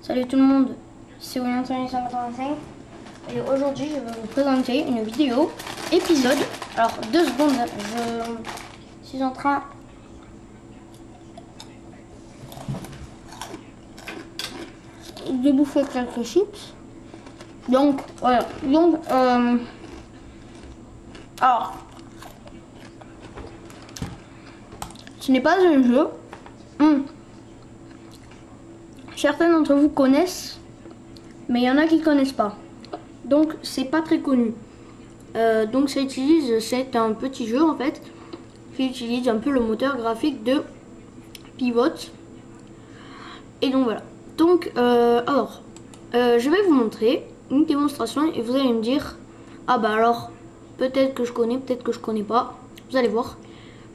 Salut tout le monde, c'est William 185 et aujourd'hui je vais vous présenter une vidéo épisode. Alors 2 secondes, je suis en train de bouffer quelques chips. Donc voilà, alors ce n'est pas un jeu. Certains d'entre vous connaissent, mais il y en a qui connaissent pas. Donc c'est pas très connu. Donc c'est un petit jeu en fait qui utilise un peu le moteur graphique de Pivot. Et donc voilà. Donc je vais vous montrer une démonstration et vous allez me dire ah bah alors peut-être que je connais, peut-être que je connais pas. Vous allez voir.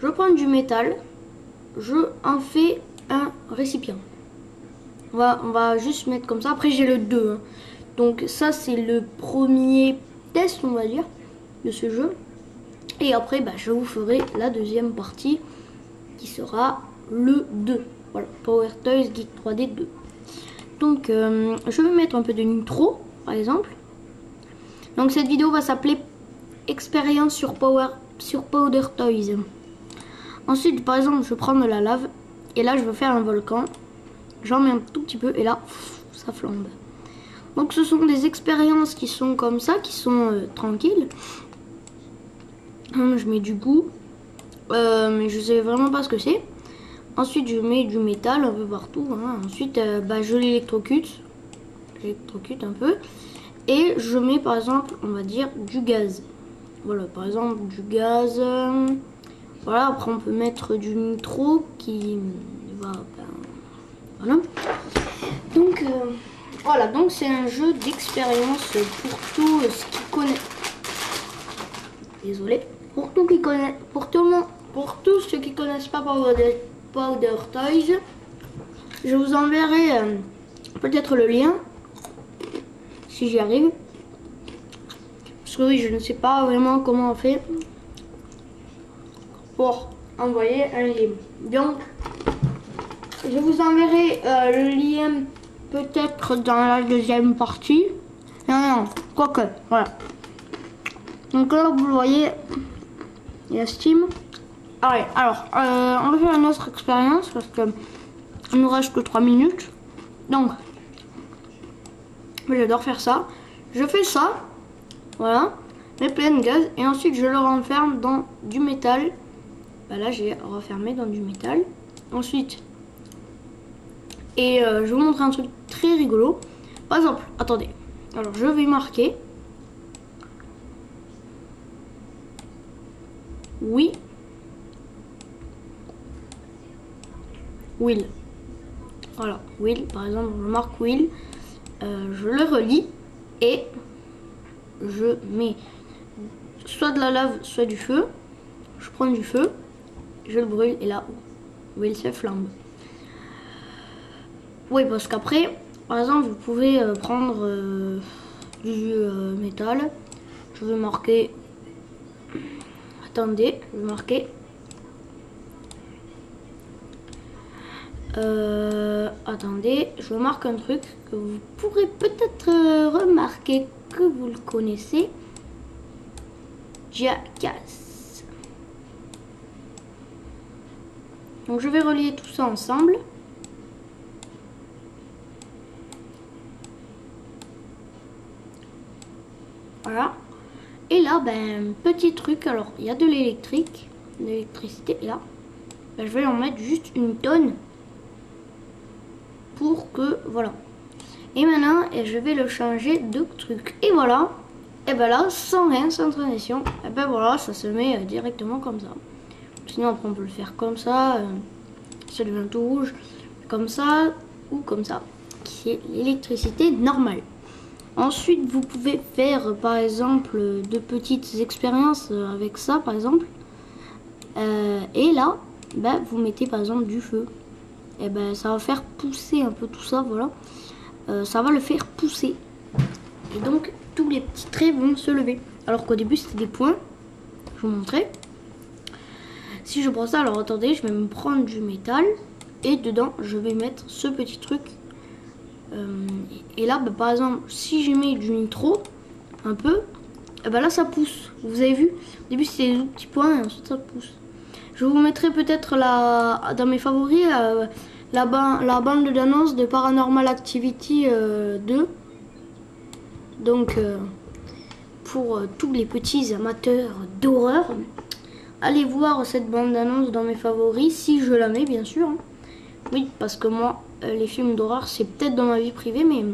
Je prends du métal, je en fais un récipient. On va juste mettre comme ça. Après j'ai le 2. Donc ça c'est le premier test on va dire de ce jeu. Et après je vous ferai la deuxième partie qui sera le 2. Voilà, Power Toys Geek 3D 2. Donc je vais mettre un peu de nitro par exemple. Donc cette vidéo va s'appeler expérience sur Powder Toys. Ensuite par exemple je prends de la lave et là je veux faire un volcan. J'en mets un tout petit peu et là ça flambe. Donc ce sont des expériences qui sont comme ça, qui sont tranquilles. Je mets du goût, mais je sais vraiment pas ce que c'est. Ensuite je mets du métal un peu partout. Ensuite je l'électrocute un peu. Et je mets par exemple, on va dire du gaz. Voilà, par exemple du gaz. Voilà, après on peut mettre du nitro qui va... Voilà. Donc voilà, donc c'est un jeu d'expérience pour tout ce qui connaît. Désolé. Pour tous ceux qui connaissent pas Powder Toys, je vous enverrai peut-être le lien si j'y arrive. Parce que oui, je ne sais pas vraiment comment on fait pour envoyer un lien. Donc je vous enverrai le lien peut-être dans la deuxième partie. Non, quoique, voilà. Donc là, vous le voyez, il y a Steam. Allez, alors, on va faire une autre expérience parce que il nous reste que 3 minutes. Donc, j'adore faire ça. Je fais ça, voilà, mais plein de gaz. Et ensuite, je le renferme dans du métal. Là, j'ai refermé dans du métal. Ensuite... Et je vais vous montrer un truc très rigolo. Par exemple, attendez. Alors je vais marquer. Oui. Will. Voilà, Will. Par exemple, je marque Will. Je le relis. Et je mets soit de la lave, soit du feu. Je prends du feu. Je le brûle. Et là, Will se flambe. Oui, parce qu'après, par exemple, vous pouvez prendre du métal. Je vais marquer... Attendez, je vais marquer... attendez, je marque un truc que vous pourrez peut-être remarquer que vous le connaissez. Jackass. Donc je vais relier tout ça ensemble. Voilà. Et là, petit truc. Alors, il y a de l'électricité. Et là, je vais en mettre juste une tonne. Pour que, voilà. Et maintenant, je vais le changer de truc. Et voilà. Et là, sans rien, sans transition. Et voilà, ça se met directement comme ça. Sinon, après, on peut le faire comme ça. Ça devient tout rouge. Comme ça. Ou comme ça. Qui est l'électricité normale. Ensuite, vous pouvez faire par exemple de petites expériences avec ça par exemple. Et là, vous mettez par exemple du feu. Et ça va faire pousser un peu tout ça, voilà. Ça va le faire pousser. Et donc, tous les petits traits vont se lever. Alors qu'au début, c'était des points. Je vous montrerai. Si je prends ça, alors attendez, je vais me prendre du métal. Et dedans, je vais mettre ce petit truc Et là, par exemple, si je mets du nitro, un peu, là ça pousse. Vous avez vu? Au début c'était des petits points et ensuite ça pousse. Je vous mettrai peut-être dans mes favoris la bande d'annonce de Paranormal Activity 2. Donc pour tous les petits amateurs d'horreur, allez voir cette bande d'annonce dans mes favoris, si je la mets bien sûr. Oui, parce que moi, les films d'horreur, c'est peut-être dans ma vie privée, mais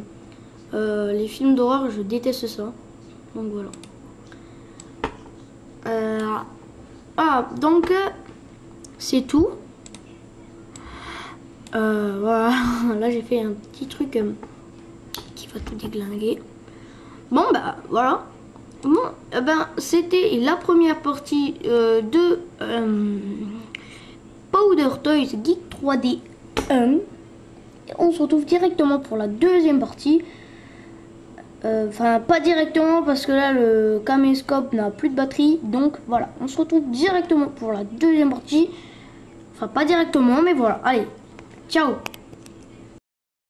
les films d'horreur, je déteste ça. Donc voilà. Donc c'est tout. Voilà, là j'ai fait un petit truc qui va tout déglinguer. Bon voilà. Bon, c'était la première partie de Powder Toys Geek 3D 1. On se retrouve directement pour la deuxième partie. Enfin, pas directement parce que là le caméscope n'a plus de batterie. Donc voilà, on se retrouve directement pour la deuxième partie. Enfin, pas directement, mais voilà. Allez, ciao!